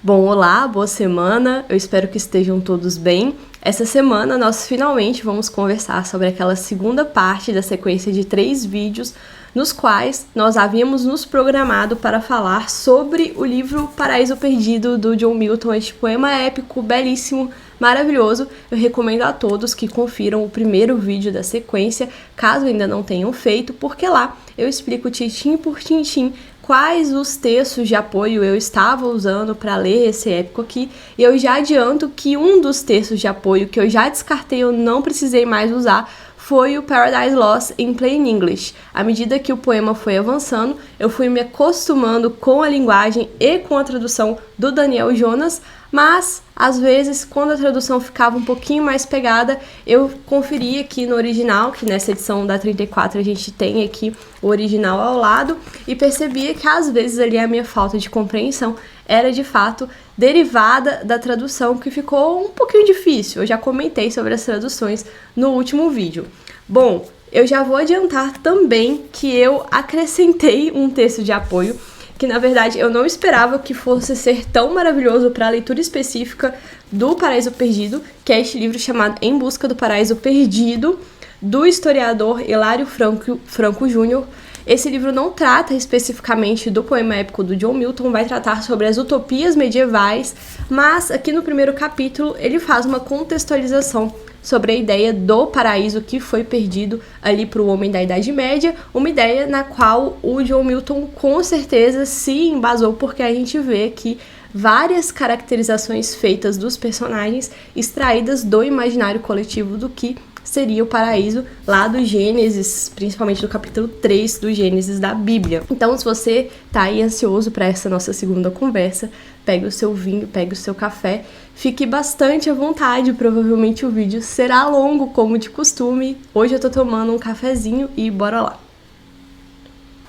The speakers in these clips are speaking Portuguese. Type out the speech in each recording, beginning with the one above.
Bom, olá, boa semana, eu espero que estejam todos bem. Essa semana nós finalmente vamos conversar sobre aquela segunda parte da sequência de 3 vídeos nos quais nós havíamos nos programado para falar sobre o livro Paraíso Perdido, do John Milton, este poema épico, belíssimo, maravilhoso. Eu recomendo a todos que confiram o primeiro vídeo da sequência, caso ainda não tenham feito, porque lá eu explico tintim por tintim quais os textos de apoio eu estava usando para ler esse épico aqui, e eu já adianto que um dos textos de apoio que eu já descartei, eu não precisei mais usar, foi o Paradise Lost em Plain English. À medida que o poema foi avançando, eu fui me acostumando com a linguagem e com a tradução do Daniel Jonas, mas às vezes, quando a tradução ficava um pouquinho mais pegada, eu conferia aqui no original, que nessa edição da 34 a gente tem aqui o original ao lado, e percebia que às vezes ali a minha falta de compreensão era de fato derivada da tradução, que ficou um pouquinho difícil. Eu já comentei sobre as traduções no último vídeo. Bom, eu já vou adiantar também que eu acrescentei um texto de apoio, que na verdade eu não esperava que fosse ser tão maravilhoso para a leitura específica do Paraíso Perdido, que é este livro chamado Em Busca do Paraíso Perdido, do historiador Hilário Franco Jr. Esse livro não trata especificamente do poema épico do John Milton, vai tratar sobre as utopias medievais, mas aqui no primeiro capítulo ele faz uma contextualização sobre a ideia do paraíso que foi perdido ali para o homem da Idade Média, uma ideia na qual o John Milton com certeza se embasou, porque a gente vê aqui várias caracterizações feitas dos personagens extraídas do imaginário coletivo do que seria o paraíso lá do Gênesis, principalmente do capítulo 3 do Gênesis da Bíblia. Então, se você tá aí ansioso para essa nossa segunda conversa, pegue o seu vinho, pegue o seu café, fique bastante à vontade, provavelmente o vídeo será longo, como de costume. Hoje eu tô tomando um cafezinho e bora lá.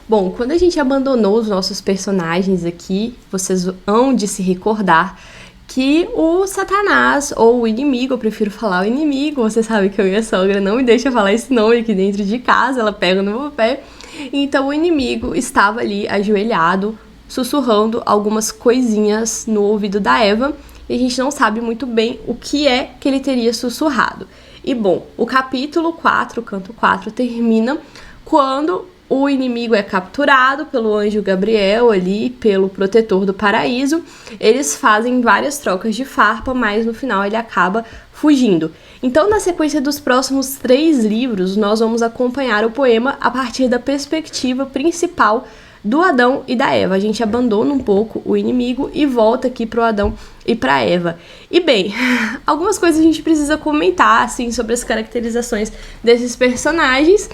Bom, quando a gente abandonou os nossos personagens aqui, vocês hão de se recordar que o Satanás, ou o inimigo, eu prefiro falar o inimigo, você sabe que a minha sogra não me deixa falar esse nome aqui dentro de casa, ela pega no meu pé. Então o inimigo estava ali ajoelhado, sussurrando algumas coisinhas no ouvido da Eva, e a gente não sabe muito bem o que é que ele teria sussurrado. E bom, o capítulo 4, canto 4, termina quando o inimigo é capturado pelo anjo Gabriel ali, pelo protetor do paraíso. Eles fazem várias trocas de farpa, mas no final ele acaba fugindo. Então, na sequência dos próximos 3 livros, nós vamos acompanhar o poema a partir da perspectiva principal do Adão e da Eva. A gente abandona um pouco o inimigo e volta aqui pro Adão e pra Eva. E bem, algumas coisas a gente precisa comentar, assim, sobre as caracterizações desses personagens.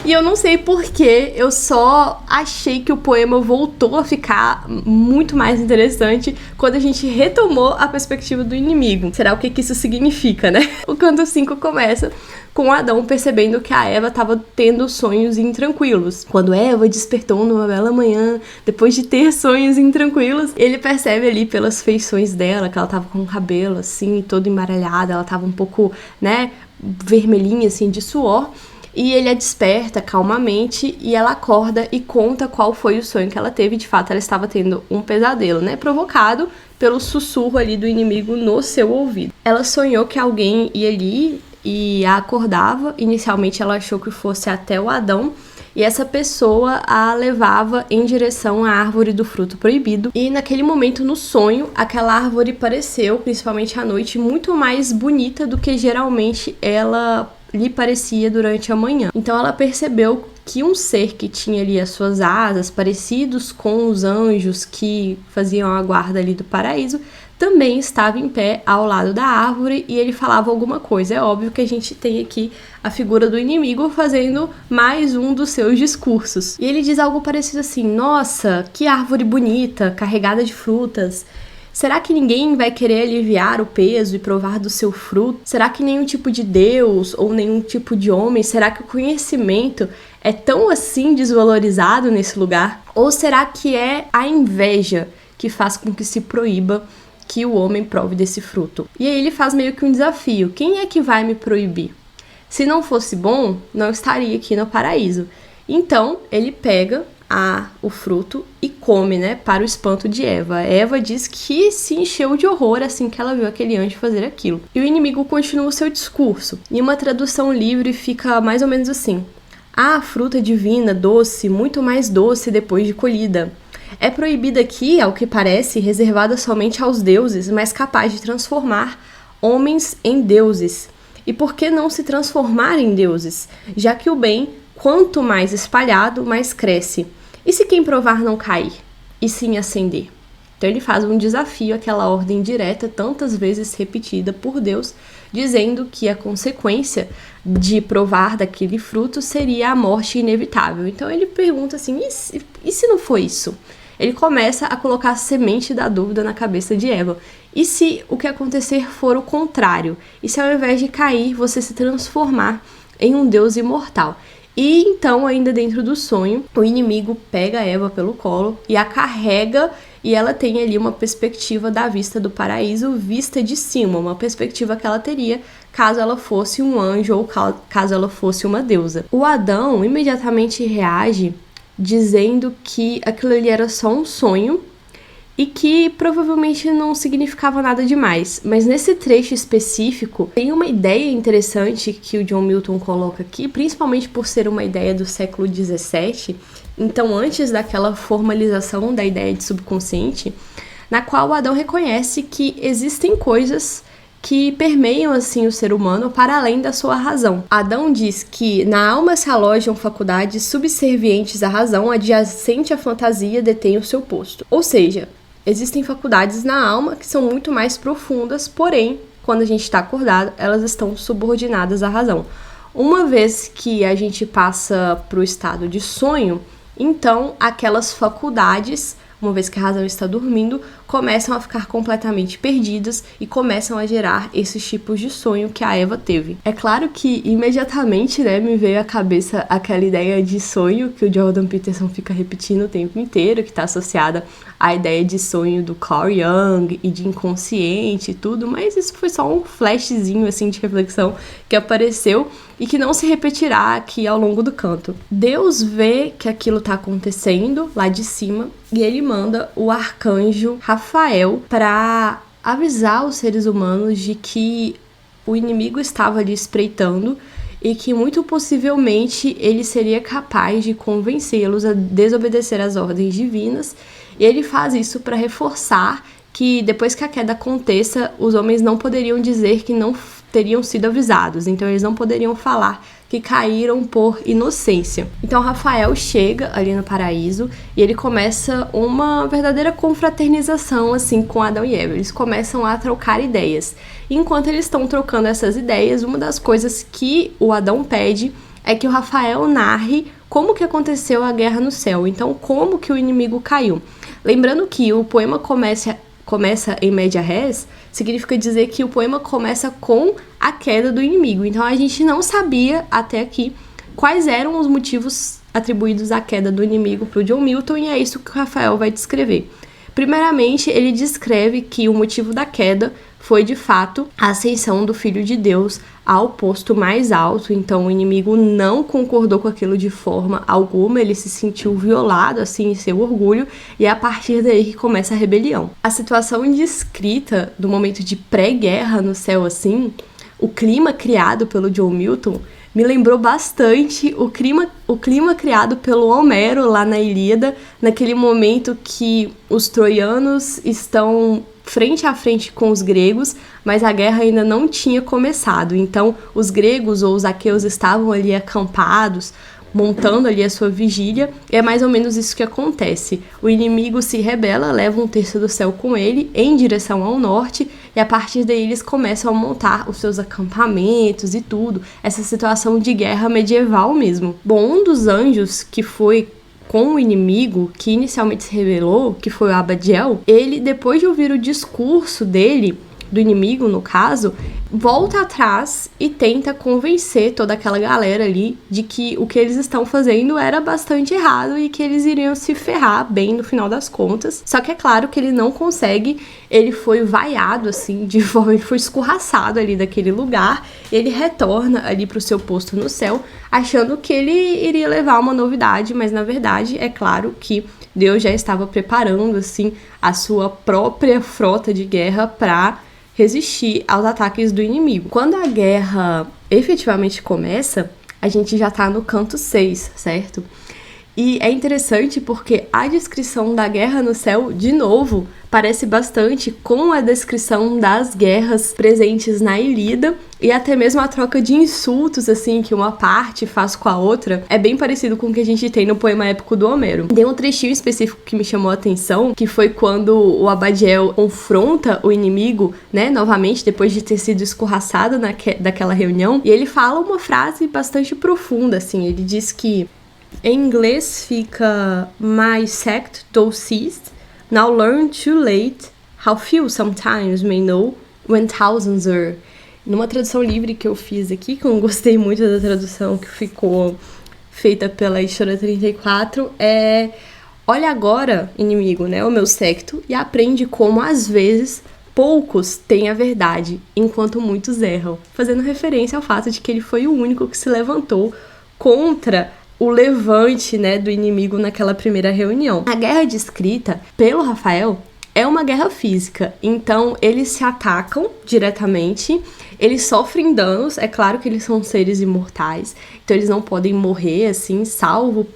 E eu não sei porquê, eu só achei que o poema voltou a ficar muito mais interessante quando a gente retomou a perspectiva do inimigo. Será o que isso significa, né? O canto 5 começa com Adão percebendo que a Eva estava tendo sonhos intranquilos. Quando Eva despertou numa bela manhã, depois de ter sonhos intranquilos, ele percebe ali pelas feições dela, que ela tava com o cabelo assim, todo embaralhado, ela tava um pouco, né, vermelhinha assim de suor. E ele a desperta calmamente e ela acorda e conta qual foi o sonho que ela teve. De fato, ela estava tendo um pesadelo, né, provocado pelo sussurro ali do inimigo no seu ouvido. Ela sonhou que alguém ia ali e a acordava. Inicialmente ela achou que fosse até o Adão, e essa pessoa a levava em direção à árvore do fruto proibido. E naquele momento, no sonho, aquela árvore pareceu, principalmente à noite, muito mais bonita do que geralmente ela lhe parecia durante a manhã. Então ela percebeu que um ser que tinha ali as suas asas, parecidos com os anjos que faziam a guarda ali do paraíso, também estava em pé ao lado da árvore, e ele falava alguma coisa. É óbvio que a gente tem aqui a figura do inimigo fazendo mais um dos seus discursos. E ele diz algo parecido assim: nossa, que árvore bonita, carregada de frutas. Será que ninguém vai querer aliviar o peso e provar do seu fruto? Será que nenhum tipo de Deus ou nenhum tipo de homem? Será que o conhecimento é tão assim desvalorizado nesse lugar? Ou será que é a inveja que faz com que se proíba que o homem prove desse fruto? E aí ele faz meio que um desafio: quem é que vai me proibir? Se não fosse bom, não estaria aqui no paraíso. Então ele pega o fruto e come, né, para o espanto de Eva. Eva diz que se encheu de horror assim que ela viu aquele anjo fazer aquilo. E o inimigo continua o seu discurso. Em uma tradução livre fica mais ou menos assim: a fruta divina, doce, muito mais doce depois de colhida. É proibida aqui, ao que parece, reservada somente aos deuses, mas capaz de transformar homens em deuses. E por que não se transformar em deuses? Já que o bem, quanto mais espalhado, mais cresce. E se quem provar não cair? E sim ascender? Então ele faz um desafio àquela ordem direta, tantas vezes repetida por Deus, dizendo que a consequência de provar daquele fruto seria a morte inevitável. Então ele pergunta assim, e se não for isso? Ele começa a colocar a semente da dúvida na cabeça de Eva. E se o que acontecer for o contrário? E se ao invés de cair, você se transformar em um Deus imortal? E então, ainda dentro do sonho, o inimigo pega Eva pelo colo e a carrega, e ela tem ali uma perspectiva da vista do paraíso, vista de cima, uma perspectiva que ela teria caso ela fosse um anjo ou caso ela fosse uma deusa. O Adão imediatamente reage dizendo que aquilo ali era só um sonho e que provavelmente não significava nada demais. Mas nesse trecho específico, tem uma ideia interessante que o John Milton coloca aqui, principalmente por ser uma ideia do século XVII, então antes daquela formalização da ideia de subconsciente, na qual o Adão reconhece que existem coisas que permeiam assim o ser humano para além da sua razão. Adão diz que na alma se alojam faculdades subservientes à razão, adjacente à fantasia detém o seu posto. Ou seja, existem faculdades na alma que são muito mais profundas, porém, quando a gente está acordado, elas estão subordinadas à razão. Uma vez que a gente passa para o estado de sonho, então aquelas faculdades, uma vez que a razão está dormindo, começam a ficar completamente perdidas e começam a gerar esses tipos de sonho que a Eva teve. É claro que imediatamente, né, me veio à cabeça aquela ideia de sonho que o Jordan Peterson fica repetindo o tempo inteiro, que está associada à ideia de sonho do Carl Jung e de inconsciente e tudo, mas isso foi só um flashzinho assim de reflexão que apareceu e que não se repetirá aqui ao longo do canto. Deus vê que aquilo está acontecendo lá de cima e ele manda o arcanjo Rafael para avisar os seres humanos de que o inimigo estava ali espreitando e que muito possivelmente ele seria capaz de convencê-los a desobedecer às ordens divinas. E ele faz isso para reforçar que depois que a queda aconteça, os homens não poderiam dizer que não teriam sido avisados, então eles não poderiam falar que caíram por inocência. Então Rafael chega ali no paraíso e ele começa uma verdadeira confraternização assim com Adão e Eva. Eles começam a trocar ideias. E enquanto eles estão trocando essas ideias, uma das coisas que o Adão pede é que o Rafael narre como que aconteceu a guerra no céu. Então, como que o inimigo caiu. Lembrando que o poema começa em média res, significa dizer que o poema começa com a queda do inimigo. Então a gente não sabia até aqui quais eram os motivos atribuídos à queda do inimigo para o John Milton, e é isso que o Rafael vai descrever. Primeiramente, ele descreve que o motivo da queda foi de fato a ascensão do Filho de Deus ao posto mais alto. Então o inimigo não concordou com aquilo de forma alguma, ele se sentiu violado assim em seu orgulho, e é a partir daí que começa a rebelião. A situação descrita do momento de pré-guerra no céu assim, o clima criado pelo John Milton me lembrou bastante o clima criado pelo Homero lá na Ilíada, naquele momento que os troianos estão frente a frente com os gregos, mas a guerra ainda não tinha começado. Então, os gregos ou os aqueus estavam ali acampados, montando ali a sua vigília, e é mais ou menos isso que acontece. O inimigo se rebela, leva um terço do céu com ele em direção ao norte, e a partir daí eles começam a montar os seus acampamentos e tudo, essa situação de guerra medieval mesmo. Bom, um dos anjos que foi com o inimigo, que inicialmente se rebelou, que foi o Abadiel, ele, depois de ouvir o discurso dele, do inimigo, no caso, volta atrás e tenta convencer toda aquela galera ali de que o que eles estão fazendo era bastante errado e que eles iriam se ferrar bem no final das contas. Só que é claro que ele não consegue, ele foi vaiado assim, de forma, ele foi escorraçado ali daquele lugar, ele retorna ali pro seu posto no céu, achando que ele iria levar uma novidade, mas na verdade é claro que Deus já estava preparando assim a sua própria frota de guerra para resistir aos ataques do inimigo. Quando a guerra efetivamente começa, a gente já tá no canto 6, certo? E é interessante porque a descrição da guerra no céu, de novo, parece bastante com a descrição das guerras presentes na Ilíada e até mesmo a troca de insultos, assim, que uma parte faz com a outra, é bem parecido com o que a gente tem no poema épico do Homero. Tem um trechinho específico que me chamou a atenção, que foi quando o Abadiel confronta o inimigo, né, novamente, depois de ter sido escorraçado daquela reunião, e ele fala uma frase bastante profunda, assim, ele diz que em inglês fica My sect thou seest, now learn too late, how few sometimes may know, when thousands are. Numa tradução livre que eu fiz aqui, que eu não gostei muito da tradução que ficou feita pela Editora 34, olha agora, inimigo, né, o meu secto, e aprende como às vezes poucos têm a verdade, enquanto muitos erram, fazendo referência ao fato de que ele foi o único que se levantou contra o levante, né, do inimigo naquela primeira reunião. A guerra descrita pelo Rafael é uma guerra física, então eles se atacam diretamente, eles sofrem danos, é claro que eles são seres imortais, então eles não podem morrer assim, salvo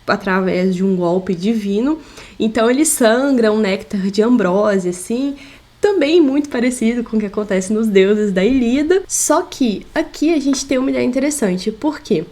através de um golpe divino, então eles sangram néctar de Ambrose, assim, também muito parecido com o que acontece nos deuses da Ilíada, só que aqui a gente tem uma ideia interessante, por quê?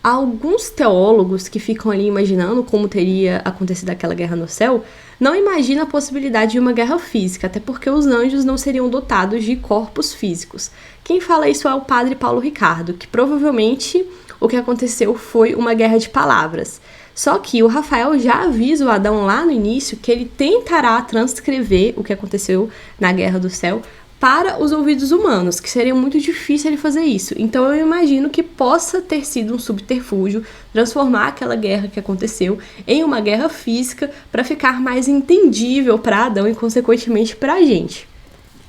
Há alguns teólogos que ficam ali imaginando como teria acontecido aquela guerra no céu, não imaginam a possibilidade de uma guerra física, até porque os anjos não seriam dotados de corpos físicos. Quem fala isso é o padre Paulo Ricardo, que provavelmente o que aconteceu foi uma guerra de palavras. Só que o Rafael já avisa o Adão lá no início que ele tentará transcrever o que aconteceu na guerra do céu para os ouvidos humanos, que seria muito difícil ele fazer isso. Então eu imagino que possa ter sido um subterfúgio transformar aquela guerra que aconteceu em uma guerra física para ficar mais entendível para Adão e consequentemente para a gente.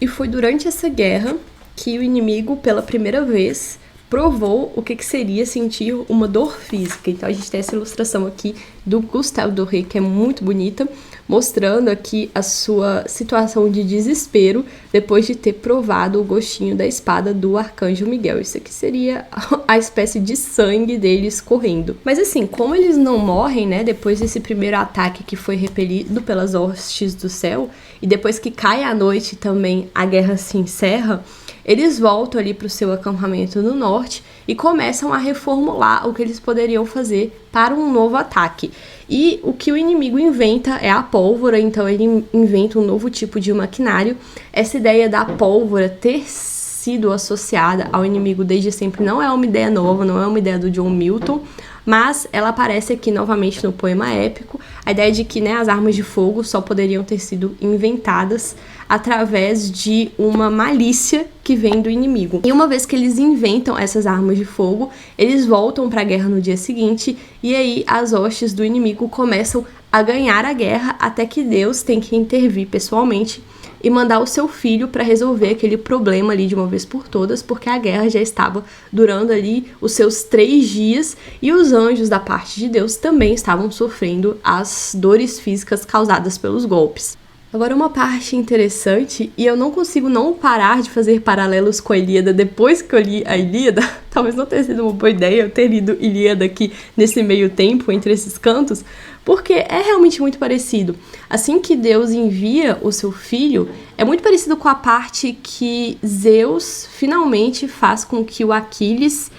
E foi durante essa guerra que o inimigo, pela primeira vez, provou o que seria sentir uma dor física. Então a gente tem essa ilustração aqui do Gustave Doré, que é muito bonita, mostrando aqui a sua situação de desespero depois de ter provado o gostinho da espada do Arcanjo Miguel. Isso aqui seria a espécie de sangue deles escorrendo. Mas assim, como eles não morrem, né, depois desse primeiro ataque que foi repelido pelas hostes do céu, e depois que cai a noite também a guerra se encerra, eles voltam ali para o seu acampamento no norte e começam a reformular o que eles poderiam fazer para um novo ataque. E o que o inimigo inventa é a pólvora, então ele inventa um novo tipo de maquinário. Essa ideia da pólvora ter sido associada ao inimigo desde sempre não é uma ideia nova, não é uma ideia do John Milton, mas ela aparece aqui novamente no poema épico, a ideia de que, né, as armas de fogo só poderiam ter sido inventadas através de uma malícia que vem do inimigo. E uma vez que eles inventam essas armas de fogo, eles voltam para a guerra no dia seguinte, e aí as hostes do inimigo começam a ganhar a guerra, até que Deus tem que intervir pessoalmente e mandar o seu filho para resolver aquele problema ali de uma vez por todas, porque a guerra já estava durando ali os seus 3 dias e os anjos da parte de Deus também estavam sofrendo as dores físicas causadas pelos golpes. Agora, uma parte interessante, e eu não consigo não parar de fazer paralelos com a Ilíada depois que eu li a Ilíada, talvez não tenha sido uma boa ideia eu ter lido Ilíada aqui nesse meio tempo, entre esses cantos, porque é realmente muito parecido. Assim que Deus envia o seu filho, é muito parecido com a parte que Zeus finalmente faz com que o Aquiles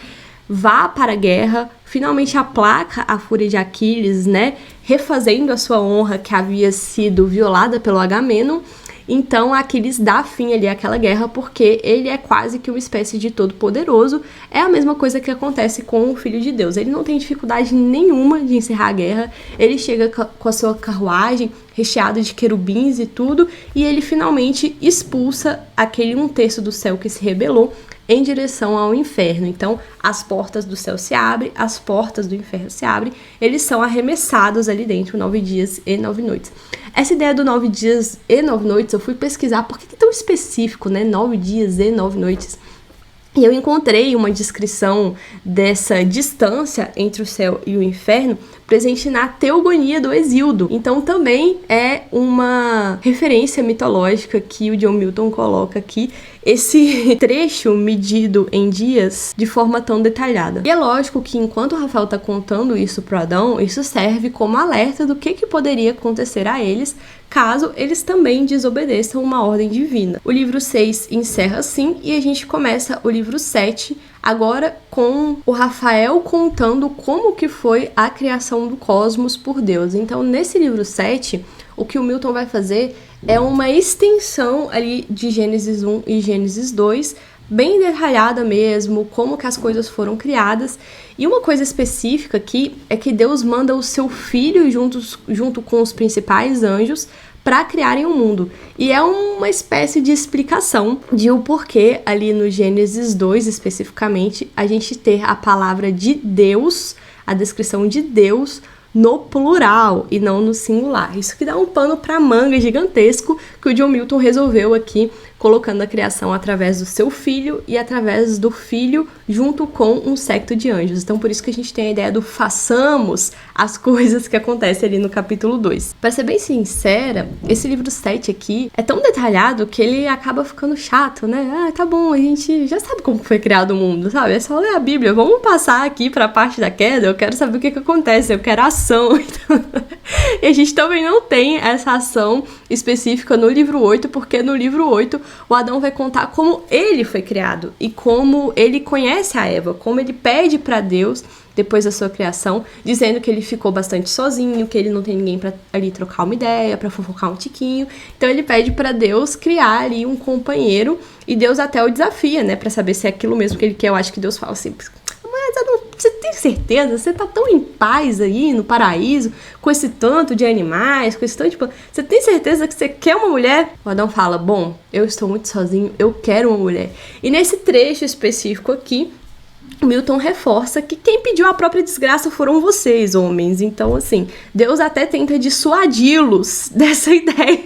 vá para a guerra, finalmente aplaca a fúria de Aquiles, né, refazendo a sua honra que havia sido violada pelo Agamenon, Então Aquiles dá fim ali àquela guerra porque ele é quase que uma espécie de todo-poderoso. É a mesma coisa que acontece com o Filho de Deus. Ele não tem dificuldade nenhuma de encerrar a guerra, ele chega com a sua carruagem recheada de querubins e tudo, e ele finalmente expulsa aquele 1/3 do céu que se rebelou em direção ao inferno. Então, as portas do céu se abrem, as portas do inferno se abrem, eles são arremessados ali dentro, 9 dias e 9 noites. Essa ideia do 9 dias e 9 noites, eu fui pesquisar, por que é tão específico, né? 9 dias e 9 noites. E eu encontrei uma descrição dessa distância entre o céu e o inferno presente na Teogonia do Hesíodo. Então também é uma referência mitológica que o John Milton coloca aqui, esse trecho medido em dias de forma tão detalhada. E é lógico que enquanto o Rafael está contando isso para Adão, isso serve como alerta do que poderia acontecer a eles caso eles também desobedeçam uma ordem divina. O livro 6 encerra assim e a gente começa o livro 7 agora com o Rafael contando como que foi a criação do cosmos por Deus. Então, nesse livro 7, o que o Milton vai fazer é uma extensão ali de Gênesis 1 e Gênesis 2, bem detalhada mesmo, como que as coisas foram criadas. E uma coisa específica aqui é que Deus manda o seu filho junto com os principais anjos para criarem o mundo. E é uma espécie de explicação de o porquê ali no Gênesis 2 especificamente a gente ter a palavra de Deus, a descrição de Deus no plural e não no singular. Isso que dá um pano para manga gigantesco que o John Milton resolveu aqui, colocando a criação através do seu filho e através do filho junto com um séquito de anjos. Então por isso que a gente tem a ideia do façamos as coisas que acontecem ali no capítulo 2. Para ser bem sincera, esse livro 7 aqui é tão detalhado que ele acaba ficando chato, né? Ah, tá bom, a gente já sabe como foi criado o mundo, sabe? É só ler a Bíblia. Vamos passar aqui para a parte da queda, eu quero saber o que acontece, eu quero ação. Então, e a gente também não tem essa ação específica no livro 8, porque no livro 8 o Adão vai contar como ele foi criado e como ele conhece a Eva, como ele pede para Deus depois da sua criação, dizendo que ele ficou bastante sozinho, que ele não tem ninguém para ali trocar uma ideia, para fofocar um tiquinho. Então ele pede para Deus criar ali um companheiro e Deus até o desafia, né, para saber se é aquilo mesmo que ele quer. Eu acho que Deus fala assim: você tem certeza? Você tá tão em paz aí no paraíso, com esse tanto de animais, com esse tanto de... Você tem certeza que você quer uma mulher? O Adão fala: bom, eu estou muito sozinho, eu quero uma mulher. E nesse trecho específico aqui, Milton reforça que quem pediu a própria desgraça foram vocês, homens. Então, assim, Deus até tenta dissuadi-los dessa ideia,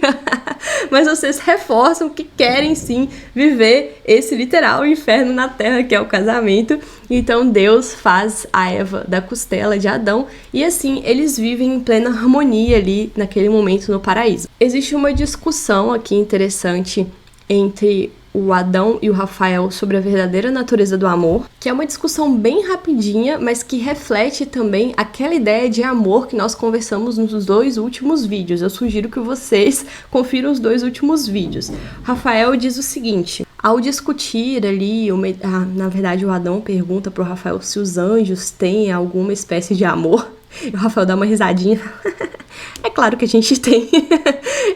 mas vocês reforçam que querem sim viver esse literal inferno na terra que é o casamento. Então Deus faz a Eva da costela de Adão e assim eles vivem em plena harmonia ali naquele momento no paraíso. Existe uma discussão aqui interessante entre o Adão e o Rafael sobre a verdadeira natureza do amor, que é uma discussão bem rapidinha, mas que reflete também aquela ideia de amor que nós conversamos nos 2 últimos vídeos. Eu sugiro que vocês confiram os 2 últimos vídeos. Rafael diz o seguinte: ao discutir ali, na verdade o Adão pergunta pro Rafael se os anjos têm alguma espécie de amor, e o Rafael dá uma risadinha. É claro que a gente tem.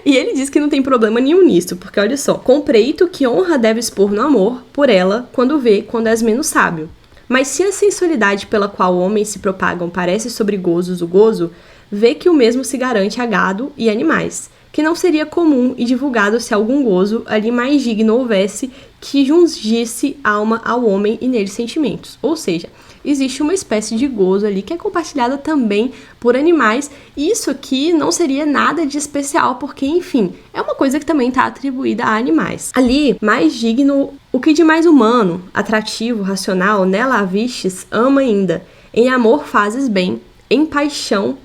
E ele diz que não tem problema nenhum nisso, porque olha só: compreito que honra deve expor no amor por ela quando és menos sábio. Mas se a sensualidade pela qual homens se propagam parece sobre gozos o gozo, vê que o mesmo se garante a gado e animais, que não seria comum e divulgado se algum gozo ali mais digno houvesse que jungisse alma ao homem e nele sentimentos. Ou seja, existe uma espécie de gozo ali que é compartilhada também por animais, e isso aqui não seria nada de especial, porque, enfim, é uma coisa que também está atribuída a animais. Ali, mais digno, o que de mais humano, atrativo, racional, nela havistes, ama ainda. Em amor fazes bem, em paixão,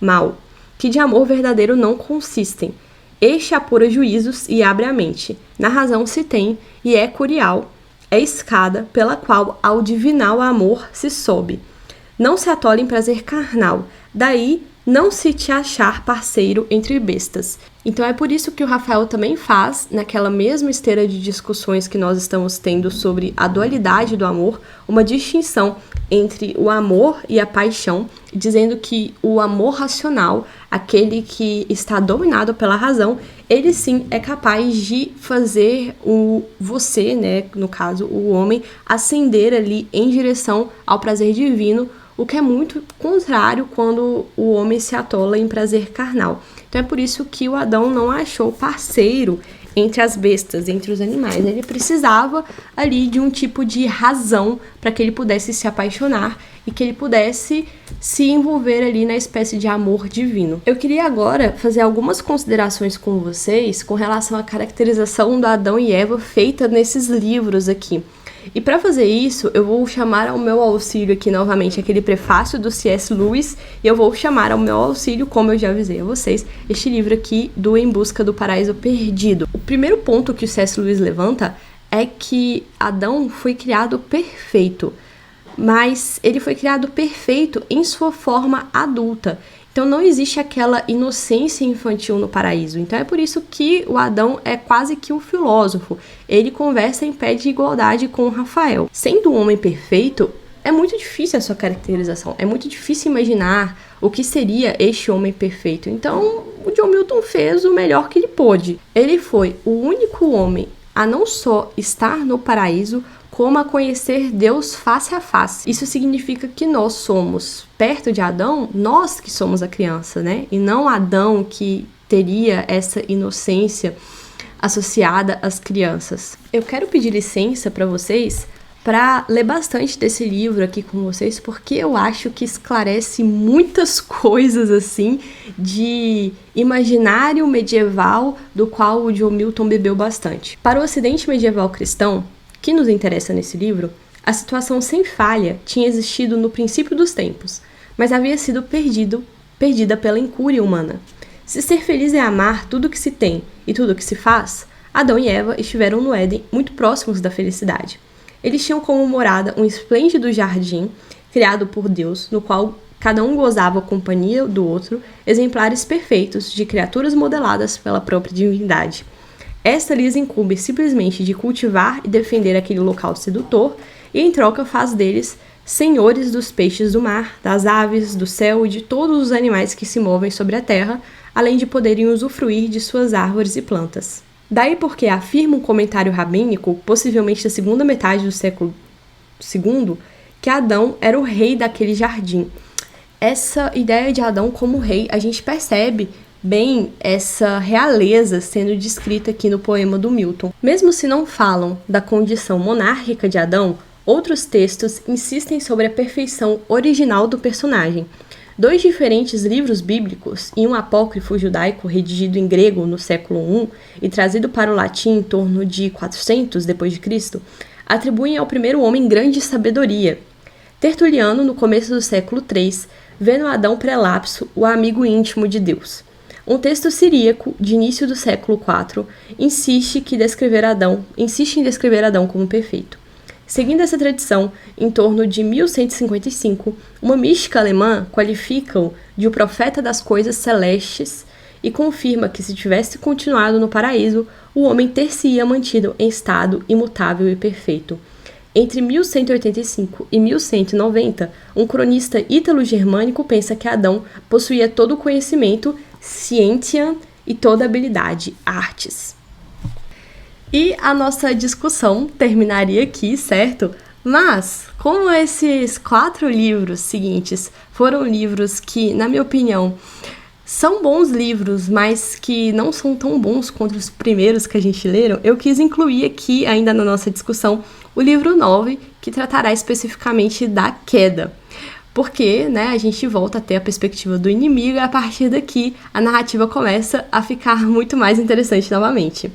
mal, que de amor verdadeiro não consistem. Este apura juízos e abre a mente. Na razão se tem, e é curial, é escada pela qual ao divinal amor se sobe. Não se atola em prazer carnal, daí não se te achar parceiro entre bestas. Então é por isso que o Rafael também faz, naquela mesma esteira de discussões que nós estamos tendo sobre a dualidade do amor, uma distinção entre o amor e a paixão, dizendo que o amor racional, aquele que está dominado pela razão, ele sim é capaz de fazer você, né, no caso o homem, ascender ali em direção ao prazer divino, o que é muito contrário quando o homem se atola em prazer carnal. Então é por isso que o Adão não achou parceiro entre as bestas, entre os animais. Ele precisava ali de um tipo de razão para que ele pudesse se apaixonar e que ele pudesse se envolver ali na espécie de amor divino. Eu queria agora fazer algumas considerações com vocês com relação à caracterização do Adão e Eva feita nesses livros aqui. E para fazer isso, eu vou chamar ao meu auxílio aqui novamente aquele prefácio do C.S. Lewis, e eu vou chamar ao meu auxílio, como eu já avisei a vocês, este livro aqui do Em Busca do Paraíso Perdido. O primeiro ponto que o C.S. Lewis levanta é que Adão foi criado perfeito, mas ele foi criado perfeito em sua forma adulta. Então não existe aquela inocência infantil no paraíso. Então é por isso que o Adão é quase que um filósofo. Ele conversa em pé de igualdade com o Rafael. Sendo um homem perfeito, é muito difícil a sua caracterização. É muito difícil imaginar o que seria este homem perfeito. Então o John Milton fez o melhor que ele pôde. Ele foi o único homem a não só estar no paraíso, como a conhecer Deus face a face. Isso significa que nós somos, perto de Adão, nós que somos a criança, né? E não Adão que teria essa inocência associada às crianças. Eu quero pedir licença para vocês para ler bastante desse livro aqui com vocês, porque eu acho que esclarece muitas coisas assim de imaginário medieval do qual o John Milton bebeu bastante. Para o Ocidente medieval cristão, que nos interessa nesse livro, a situação sem falha tinha existido no princípio dos tempos, mas havia sido perdida pela incúria humana. Se ser feliz é amar tudo que se tem e tudo que se faz, Adão e Eva estiveram no Éden muito próximos da felicidade. Eles tinham como morada um esplêndido jardim criado por Deus, no qual cada um gozava a companhia do outro, exemplares perfeitos de criaturas modeladas pela própria divindade. Esta lhes incumbe simplesmente de cultivar e defender aquele local sedutor, e em troca faz deles senhores dos peixes do mar, das aves, do céu e de todos os animais que se movem sobre a terra, além de poderem usufruir de suas árvores e plantas. Daí porque afirma um comentário rabínico, possivelmente da segunda metade do século II, que Adão era o rei daquele jardim. Essa ideia de Adão como rei, a gente percebe bem essa realeza sendo descrita aqui no poema do Milton. Mesmo se não falam da condição monárquica de Adão, outros textos insistem sobre a perfeição original do personagem. 2 diferentes livros bíblicos e um apócrifo judaico redigido em grego no século I e trazido para o latim em torno de 400 d.C., atribuem ao primeiro homem grande sabedoria. Tertuliano, no começo do século III, vê no Adão prelapso o amigo íntimo de Deus. Um texto siríaco, de início do século IV, insiste em descrever Adão como perfeito. Seguindo essa tradição, em torno de 1155, uma mística alemã qualifica-o de o profeta das coisas celestes e confirma que se tivesse continuado no paraíso, o homem ter-se-ia mantido em estado imutável e perfeito. Entre 1185 e 1190, um cronista ítalo-germânico pensa que Adão possuía todo o conhecimento, ciência e toda a habilidade, artes. E a nossa discussão terminaria aqui, certo? Mas, como esses 4 livros seguintes foram livros que, na minha opinião, são bons livros, mas que não são tão bons quanto os primeiros que a gente leram, eu quis incluir aqui, ainda na nossa discussão, o livro 9, que tratará especificamente da queda. Porque, né, a gente volta a ter a perspectiva do inimigo e a partir daqui a narrativa começa a ficar muito mais interessante novamente.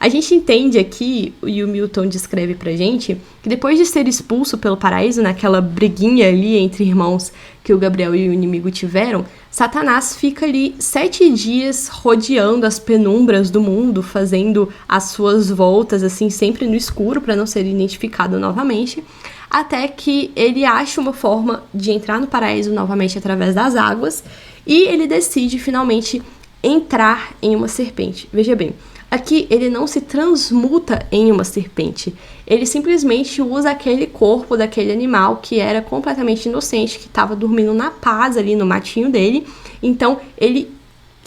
A gente entende aqui, e o Milton descreve pra gente, que depois de ser expulso pelo paraíso, naquela briguinha ali entre irmãos que o Gabriel e o inimigo tiveram, Satanás fica ali 7 dias rodeando as penumbras do mundo, fazendo as suas voltas, assim, sempre no escuro, para não ser identificado novamente, até que ele acha uma forma de entrar no paraíso novamente através das águas, e ele decide finalmente entrar em uma serpente. Veja bem, aqui ele não se transmuta em uma serpente, ele simplesmente usa aquele corpo daquele animal que era completamente inocente, que estava dormindo na paz ali no matinho dele, então ele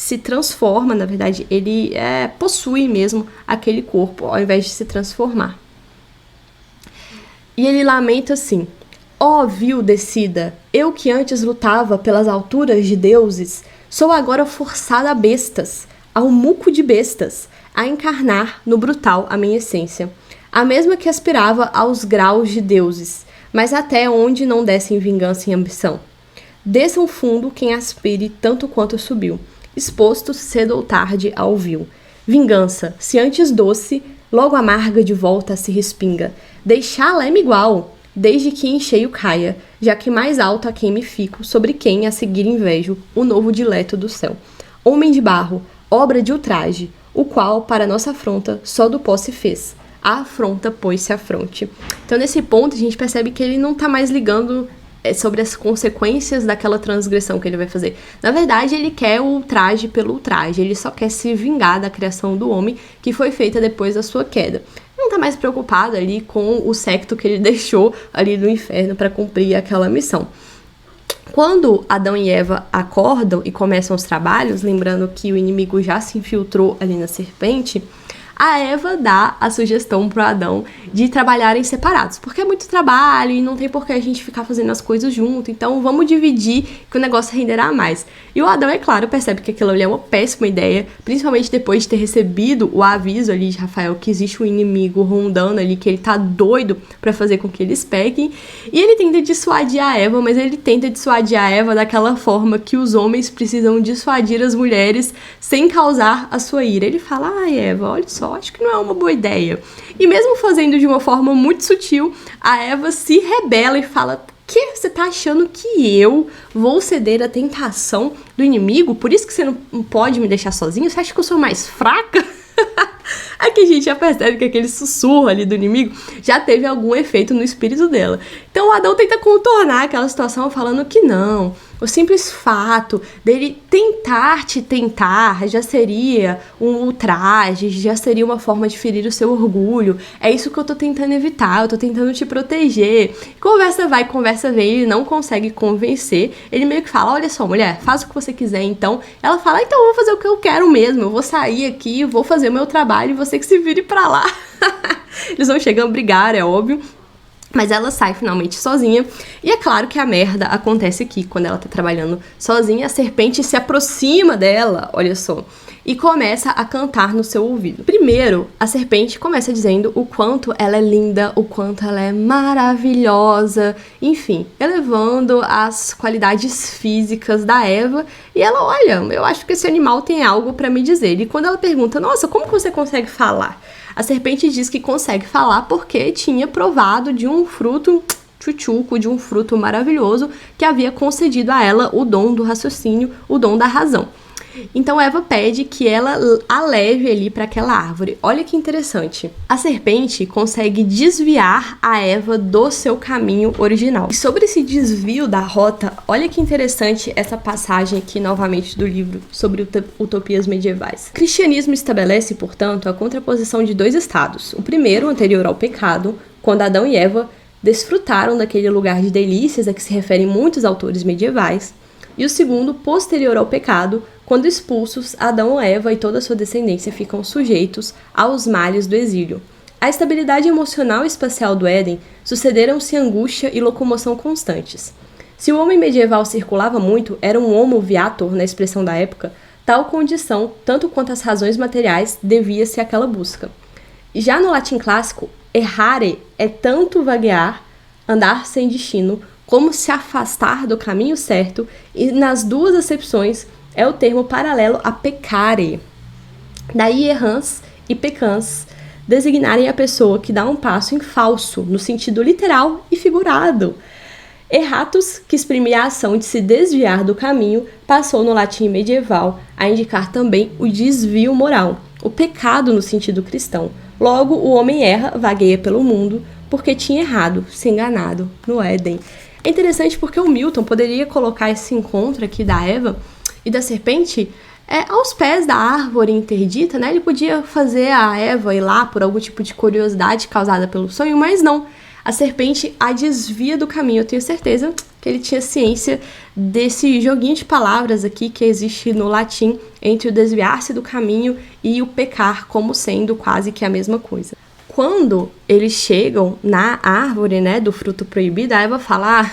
se transforma, na verdade, ele possui mesmo aquele corpo, ao invés de se transformar. E ele lamenta assim: ó vil descida, eu que antes lutava pelas alturas de deuses, sou agora forçada a bestas, ao muco de bestas, a encarnar no brutal a minha essência, a mesma que aspirava aos graus de deuses, mas até onde não descem vingança e ambição. Desçam fundo quem aspire tanto quanto subiu, exposto cedo ou tarde ao vil. Vingança, se antes doce, logo amarga de volta se respinga, deixá-la igual, desde que em cheio caia, já que mais alto a quem me fico, sobre quem a seguir invejo, o novo dileto do céu. Homem de barro, obra de ultraje, o qual para nossa afronta só do pó se fez. A afronta pôs-se à fronte. Então nesse ponto a gente percebe que ele não tá mais ligando sobre as consequências daquela transgressão que ele vai fazer. Na verdade, ele quer o ultraje pelo ultraje, ele só quer se vingar da criação do homem que foi feita depois da sua queda. Não tá mais preocupado ali com o séquito que ele deixou ali no inferno para cumprir aquela missão. Quando Adão e Eva acordam e começam os trabalhos, lembrando que o inimigo já se infiltrou ali na serpente, a Eva dá a sugestão para Adão de trabalharem separados, porque é muito trabalho e não tem por que a gente ficar fazendo as coisas junto, então vamos dividir que o negócio renderá mais. E o Adão, é claro, percebe que aquilo ali é uma péssima ideia, principalmente depois de ter recebido o aviso ali de Rafael que existe um inimigo rondando ali, que ele tá doido para fazer com que eles peguem, e ele tenta dissuadir a Eva, mas ele tenta dissuadir a Eva daquela forma que os homens precisam dissuadir as mulheres sem causar a sua ira. Ele fala: ai, Eva, olha só, acho que não é uma boa ideia. E mesmo fazendo de uma forma muito sutil, a Eva se rebela e fala: que você tá achando que eu vou ceder à tentação do inimigo? Por isso que você não pode me deixar sozinho? Você acha que eu sou mais fraca? Aqui a gente já percebe que aquele sussurro ali do inimigo já teve algum efeito no espírito dela. Então o Adão tenta contornar aquela situação falando que não. O simples fato dele tentar te tentar já seria um ultraje, já seria uma forma de ferir o seu orgulho. É isso que eu tô tentando evitar, eu tô tentando te proteger. Conversa vai, conversa vem, ele não consegue convencer. Ele meio que fala: olha só, mulher, faz o que você quiser então. Ela fala: então eu vou fazer o que eu quero mesmo, eu vou sair aqui, vou fazer o meu trabalho e você que se vire pra lá. Eles vão chegando a brigar, é óbvio. Mas ela sai finalmente sozinha, e é claro que a merda acontece aqui, quando ela tá trabalhando sozinha, a serpente se aproxima dela, olha só, e começa a cantar no seu ouvido. Primeiro, a serpente começa dizendo o quanto ela é linda, o quanto ela é maravilhosa, enfim, elevando as qualidades físicas da Eva, e ela: olha, eu acho que esse animal tem algo pra me dizer. E quando ela pergunta: nossa, como que você consegue falar? A serpente diz que consegue falar porque tinha provado de um fruto tchutchuco, de um fruto maravilhoso que havia concedido a ela o dom do raciocínio, o dom da razão. Então Eva pede que ela a leve ali para aquela árvore. Olha que interessante. A serpente consegue desviar a Eva do seu caminho original. E sobre esse desvio da rota, olha que interessante essa passagem aqui novamente do livro sobre utopias medievais. O cristianismo estabelece, portanto, a contraposição de dois estados. O primeiro, anterior ao pecado, quando Adão e Eva desfrutaram daquele lugar de delícias a que se referem muitos autores medievais. E o segundo, posterior ao pecado, quando expulsos, Adão, Eva e toda a sua descendência ficam sujeitos aos males do exílio. À estabilidade emocional e espacial do Éden, sucederam-se angústia e locomoção constantes. Se o homem medieval circulava muito, era um homo viator, na expressão da época, tal condição, tanto quanto as razões materiais, devia-se àquela busca. Já no latim clássico, errare é tanto vaguear, andar sem destino, como se afastar do caminho certo, e nas duas acepções é o termo paralelo a peccare. Daí errans e peccans designarem a pessoa que dá um passo em falso, no sentido literal e figurado. Erratus, que exprimia a ação de se desviar do caminho, passou no latim medieval a indicar também o desvio moral, o pecado no sentido cristão. Logo, o homem erra, vagueia pelo mundo, porque tinha errado, se enganado no Éden. É interessante porque o Milton poderia colocar esse encontro aqui da Eva e da serpente aos pés da árvore interdita, né? Ele podia fazer a Eva ir lá por algum tipo de curiosidade causada pelo sonho, mas não. A serpente a desvia do caminho. Eu tenho certeza que ele tinha ciência desse joguinho de palavras aqui que existe no latim entre o desviar-se do caminho e o pecar, como sendo quase que a mesma coisa. Quando eles chegam na árvore, né, do fruto proibido, a Eva fala,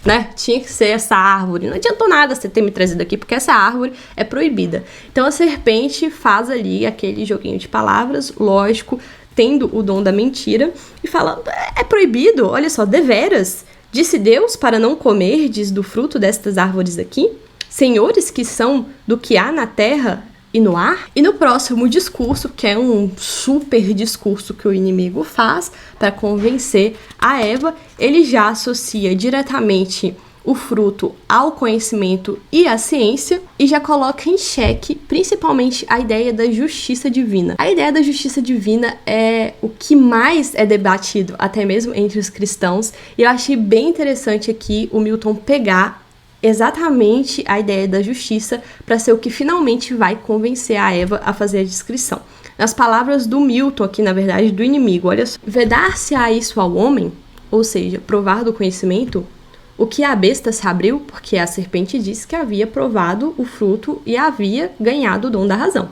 né, tinha que ser essa árvore. Não adiantou nada você ter me trazido aqui, porque essa árvore é proibida. Então a serpente faz ali aquele joguinho de palavras, lógico, tendo o dom da mentira, e fala, é proibido, olha só, deveras. Disse Deus para não comerdes do fruto destas árvores aqui? Senhores que são do que há na terra e no ar? E no próximo discurso, que é um super discurso que o inimigo faz para convencer a Eva, ele já associa diretamente o fruto ao conhecimento e à ciência e já coloca em xeque principalmente a ideia da justiça divina. A ideia da justiça divina é o que mais é debatido até mesmo entre os cristãos, e eu achei bem interessante aqui o Milton pegar exatamente a ideia da justiça para ser o que finalmente vai convencer a Eva a fazer a descrição. Nas palavras do Milton aqui, na verdade, do inimigo, olha só. Vedar-se-á isso ao homem, ou seja, provar do conhecimento, o que a besta se abriu, porque a serpente disse que havia provado o fruto e havia ganhado o dom da razão.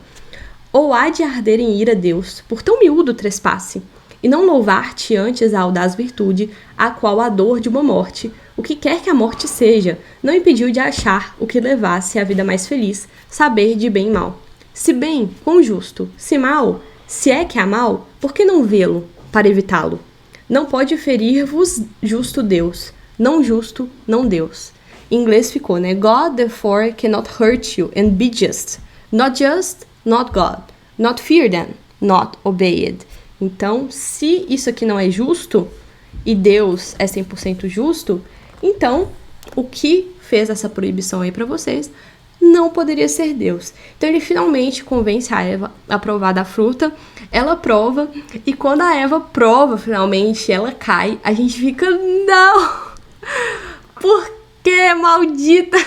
Ou há de arder em ira Deus, por tão miúdo trespasse, e não louvar-te antes a audaz virtude, a qual a dor de uma morte, o que quer que a morte seja, não impediu de achar o que levasse à vida mais feliz, saber de bem e mal. Se bem, quão justo, se mal, se é que há mal, por que não vê-lo, para evitá-lo? Não pode ferir-vos justo Deus, não justo, não Deus. Em inglês ficou, né? God therefore cannot hurt you and be just. Not just, not God. Not fear them, not obeyed. Então, se isso aqui não é justo, e Deus é 100% justo, então, o que fez essa proibição aí pra vocês não poderia ser Deus. Então, ele finalmente convence a Eva a provar da fruta, ela prova, e quando a Eva prova, finalmente, ela cai, a gente fica, não! Por que, maldita?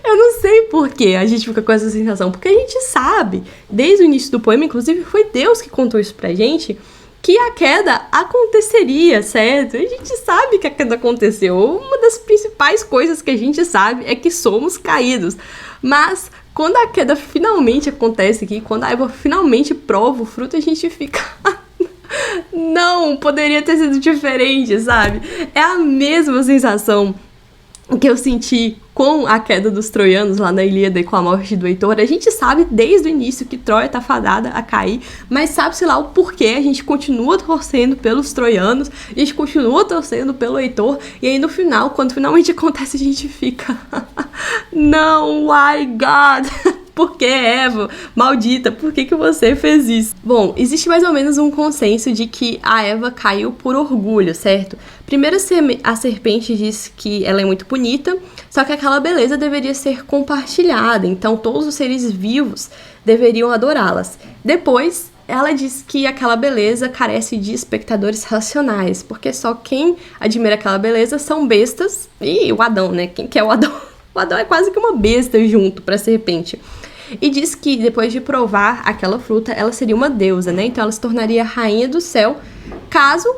Eu não sei por que a gente fica com essa sensação, porque a gente sabe, desde o início do poema, inclusive foi Deus que contou isso pra gente, que a queda aconteceria, certo? A gente sabe que a queda aconteceu. Uma das principais coisas que a gente sabe é que somos caídos. Mas quando a queda finalmente acontece aqui, quando a Eva finalmente prova o fruto, a gente fica... Não, poderia ter sido diferente, sabe? É a mesma sensação que eu senti com a queda dos troianos lá na Ilíada e com a morte do Heitor. A gente sabe desde o início que Troia tá fadada a cair, mas sabe-se lá o porquê. A gente continua torcendo pelos troianos, a gente continua torcendo pelo Heitor, e aí no final, quando finalmente acontece, a gente fica não, why God? Por que, Eva? Maldita, por que você fez isso? Bom, existe mais ou menos um consenso de que a Eva caiu por orgulho, certo? Primeiro a serpente disse que ela é muito bonita, só que aquela beleza deveria ser compartilhada, então todos os seres vivos deveriam adorá-las. Depois, ela disse que aquela beleza carece de espectadores racionais, porque só quem admira aquela beleza são bestas e o Adão, né? Quem que é o Adão? O Adão é quase que uma besta junto para a serpente. E diz que depois de provar aquela fruta, ela seria uma deusa, né? Então ela se tornaria rainha do céu, caso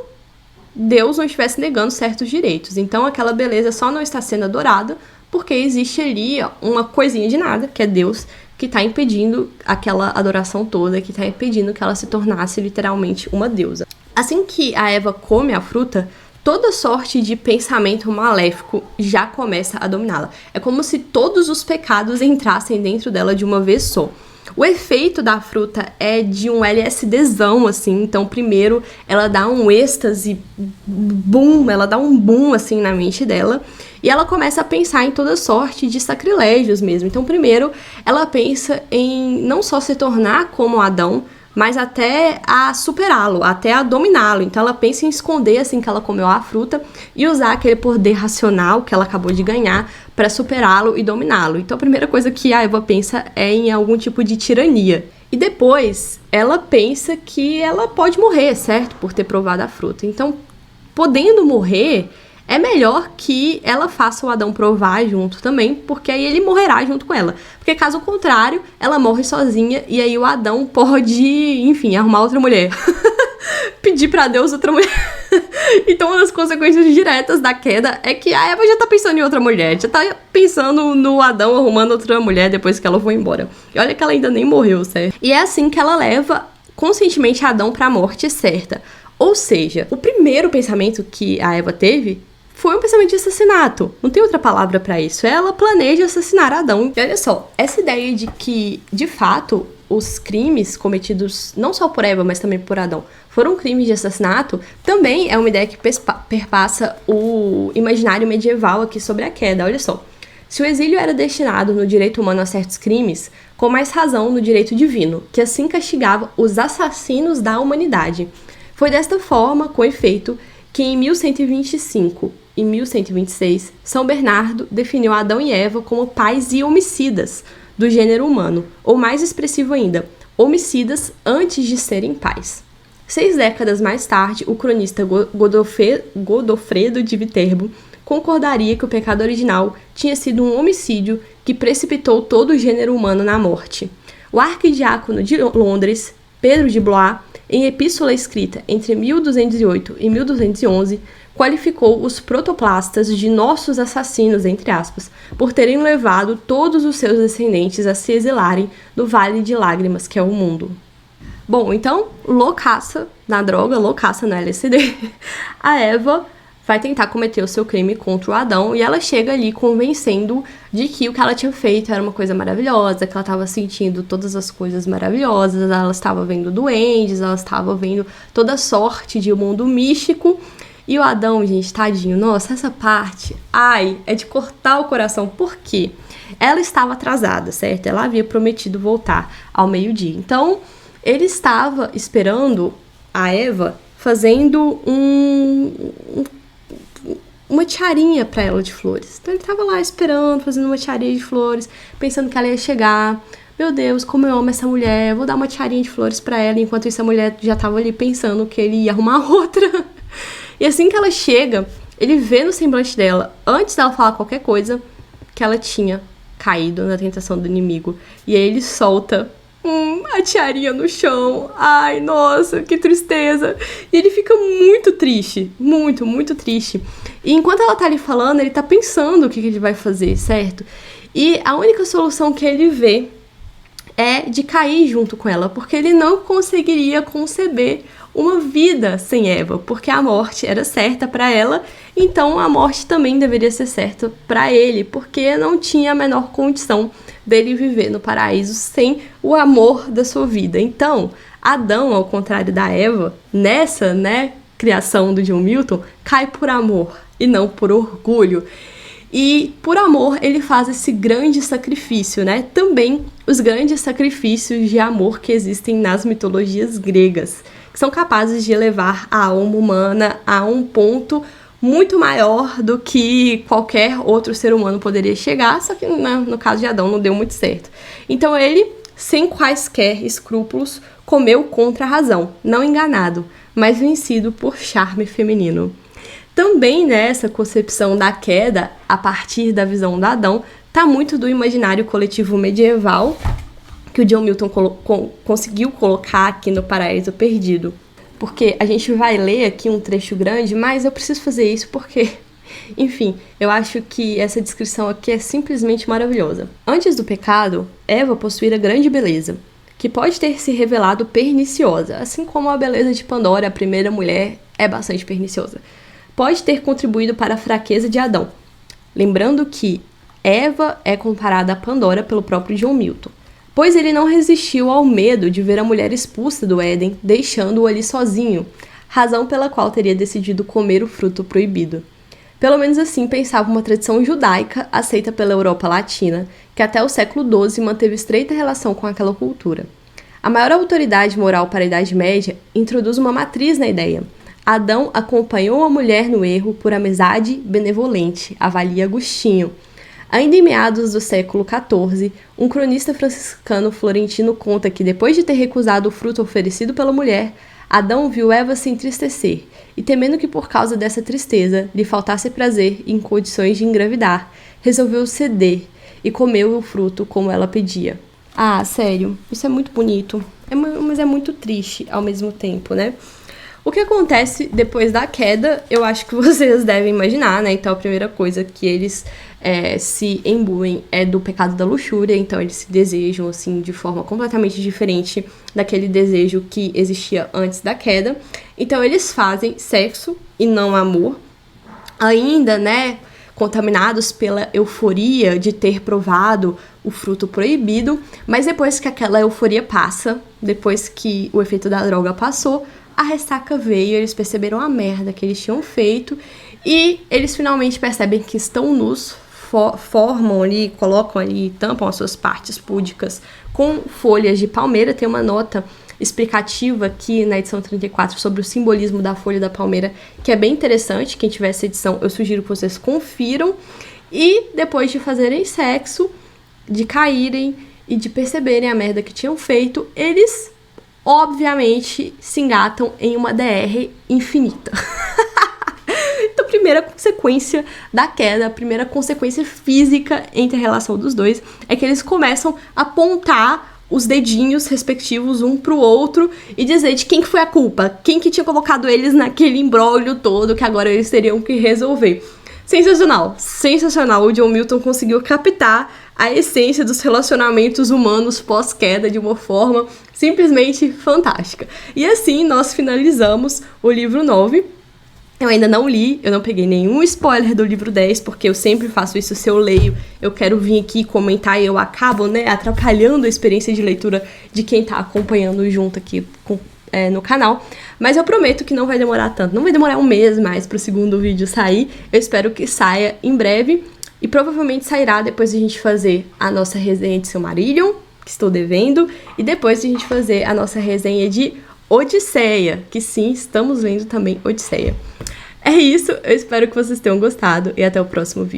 Deus não estivesse negando certos direitos. Então aquela beleza só não está sendo adorada porque existe ali uma coisinha de nada, que é Deus, que está impedindo aquela adoração toda, que está impedindo que ela se tornasse literalmente uma deusa. Assim que a Eva come a fruta, toda sorte de pensamento maléfico já começa a dominá-la. É como se todos os pecados entrassem dentro dela de uma vez só. O efeito da fruta é de um LSDzão, assim. Então, primeiro, ela dá um êxtase, boom, ela dá um boom, assim, na mente dela. E ela começa a pensar em toda sorte de sacrilégios mesmo. Então, primeiro, ela pensa em não só se tornar como Adão, mas até a superá-lo, até a dominá-lo. Então ela pensa em esconder assim que ela comeu a fruta e usar aquele poder racional que ela acabou de ganhar para superá-lo e dominá-lo. Então a primeira coisa que a Eva pensa é em algum tipo de tirania. E depois ela pensa que ela pode morrer, certo? Por ter provado a fruta. Então, podendo morrer, é melhor que ela faça o Adão provar junto também, porque aí ele morrerá junto com ela. Porque caso contrário, ela morre sozinha e aí o Adão pode, enfim, arrumar outra mulher. pedir pra Deus outra mulher. Então, uma das consequências diretas da queda é que a Eva já tá pensando em outra mulher, já tá pensando no Adão arrumando outra mulher depois que ela foi embora. E olha que ela ainda nem morreu, certo? E é assim que ela leva conscientemente Adão pra morte certa. Ou seja, o primeiro pensamento que a Eva teve foi um pensamento de assassinato. Não tem outra palavra pra isso. Ela planeja assassinar Adão. E olha só, essa ideia de que, de fato, os crimes cometidos não só por Eva, mas também por Adão, foram crimes de assassinato, também é uma ideia que perpassa o imaginário medieval aqui sobre a queda. Olha só, se o exílio era destinado no direito humano a certos crimes, com mais razão no direito divino, que assim castigava os assassinos da humanidade. Foi desta forma, com efeito, que em 1125 e 1126, São Bernardo definiu Adão e Eva como pais e homicidas do gênero humano, ou mais expressivo ainda, homicidas antes de serem pais. 6 décadas mais tarde, o cronista Godofredo de Viterbo concordaria que o pecado original tinha sido um homicídio que precipitou todo o gênero humano na morte. O arquidiácono de Londres, Pedro de Blois, em epístola escrita entre 1208 e 1211, qualificou os protoplastas de nossos assassinos, entre aspas, por terem levado todos os seus descendentes a se exilarem no Vale de Lágrimas, que é o mundo. Bom, então, loucaça na droga, loucaça na LSD, a Eva vai tentar cometer o seu crime contra o Adão e ela chega ali convencendo de que o que ela tinha feito era uma coisa maravilhosa, que ela estava sentindo todas as coisas maravilhosas, ela estava vendo duendes, ela estava vendo toda sorte de um mundo místico. E o Adão, gente, tadinho, nossa, essa parte, ai, é de cortar o coração. Por quê? Ela estava atrasada, certo? Ela havia prometido voltar ao meio-dia. Então, ele estava esperando a Eva fazendo uma tiarinha pra ela de flores. Então ele tava lá esperando, fazendo uma tiarinha de flores, pensando que ela ia chegar. Meu Deus, como eu amo essa mulher, vou dar uma tiarinha de flores pra ela. Enquanto isso, a mulher já tava ali pensando que ele ia arrumar outra. E assim que ela chega, ele vê no semblante dela, antes dela falar qualquer coisa, que ela tinha caído na tentação do inimigo. E aí ele solta a tiarinha no chão. Ai, nossa, que tristeza. E ele fica muito triste, muito, muito triste. E enquanto ela tá ali falando, ele tá pensando o que ele vai fazer, certo? E a única solução que ele vê é de cair junto com ela, porque ele não conseguiria conceber uma vida sem Eva, porque a morte era certa para ela, então a morte também deveria ser certa para ele, porque não tinha a menor condição dele viver no paraíso sem o amor da sua vida. Então, Adão, ao contrário da Eva, nessa, criação do John Milton, cai por amor e não por orgulho. E por amor ele faz esse grande sacrifício, Também os grandes sacrifícios de amor que existem nas mitologias gregas, que são capazes de elevar a alma humana a um ponto muito maior do que qualquer outro ser humano poderia chegar, só que no caso de Adão não deu muito certo. Então ele, sem quaisquer escrúpulos, comeu contra a razão, não enganado, mas vencido por charme feminino. Também nessa concepção da queda, a partir da visão de Adão, está muito do imaginário coletivo medieval que o John Milton conseguiu colocar aqui no Paraíso Perdido. Porque a gente vai ler aqui um trecho grande, mas eu preciso fazer isso porque, enfim, eu acho que essa descrição aqui é simplesmente maravilhosa. Antes do pecado, Eva possuía grande beleza, que pode ter se revelado perniciosa, assim como a beleza de Pandora, a primeira mulher, é bastante perniciosa. Pode ter contribuído para a fraqueza de Adão. Lembrando que Eva é comparada a Pandora pelo próprio John Milton, pois ele não resistiu ao medo de ver a mulher expulsa do Éden, deixando-o ali sozinho, razão pela qual teria decidido comer o fruto proibido. Pelo menos assim pensava uma tradição judaica aceita pela Europa Latina, que até o século XII manteve estreita relação com aquela cultura. A maior autoridade moral para a Idade Média introduz uma matriz na ideia. Adão acompanhou a mulher no erro por amizade benevolente, avalia Agostinho. Ainda em meados do século XIV, um cronista franciscano florentino conta que, depois de ter recusado o fruto oferecido pela mulher, Adão viu Eva se entristecer, e temendo que por causa dessa tristeza lhe faltasse prazer em condições de engravidar, resolveu ceder e comeu o fruto como ela pedia. Ah, sério, isso é muito bonito, mas é muito triste ao mesmo tempo, O que acontece depois da queda, eu acho que vocês devem imaginar, né? Então, a primeira coisa que eles se imbuem é do pecado da luxúria, então eles se desejam, assim, de forma completamente diferente daquele desejo que existia antes da queda. Então, eles fazem sexo e não amor, ainda, né, contaminados pela euforia de ter provado o fruto proibido, mas depois que aquela euforia passa, depois que o efeito da droga passou, a ressaca veio, eles perceberam a merda que eles tinham feito e eles finalmente percebem que estão nus, formam ali, colocam ali, tampam as suas partes púdicas com folhas de palmeira. Tem uma nota explicativa aqui na edição 34 sobre o simbolismo da folha da palmeira, que é bem interessante. Quem tiver essa edição, eu sugiro que vocês confiram. E depois de fazerem sexo, de caírem e de perceberem a merda que tinham feito, eles obviamente se engatam em uma DR infinita. Então, a primeira consequência da queda, a primeira consequência física entre a relação dos dois é que eles começam a apontar os dedinhos respectivos um pro outro e dizer de quem que foi a culpa, quem que tinha colocado eles naquele imbróglio todo que agora eles teriam que resolver. Sensacional, sensacional. O John Milton conseguiu captar a essência dos relacionamentos humanos pós-queda de uma forma simplesmente fantástica. E assim nós finalizamos o livro 9. Eu ainda não li, eu não peguei nenhum spoiler do livro 10, porque eu sempre faço isso. Se eu leio, eu quero vir aqui comentar e eu acabo, né, atrapalhando a experiência de leitura de quem tá acompanhando junto aqui no canal. Mas eu prometo que não vai demorar tanto, não vai demorar um mês mais pro segundo vídeo sair. Eu espero que saia em breve e provavelmente sairá depois de a gente fazer a nossa resenha de Silmarillion, que estou devendo, e depois de a gente fazer a nossa resenha de Odisseia, que sim, estamos lendo também Odisseia. É isso, eu espero que vocês tenham gostado e até o próximo vídeo.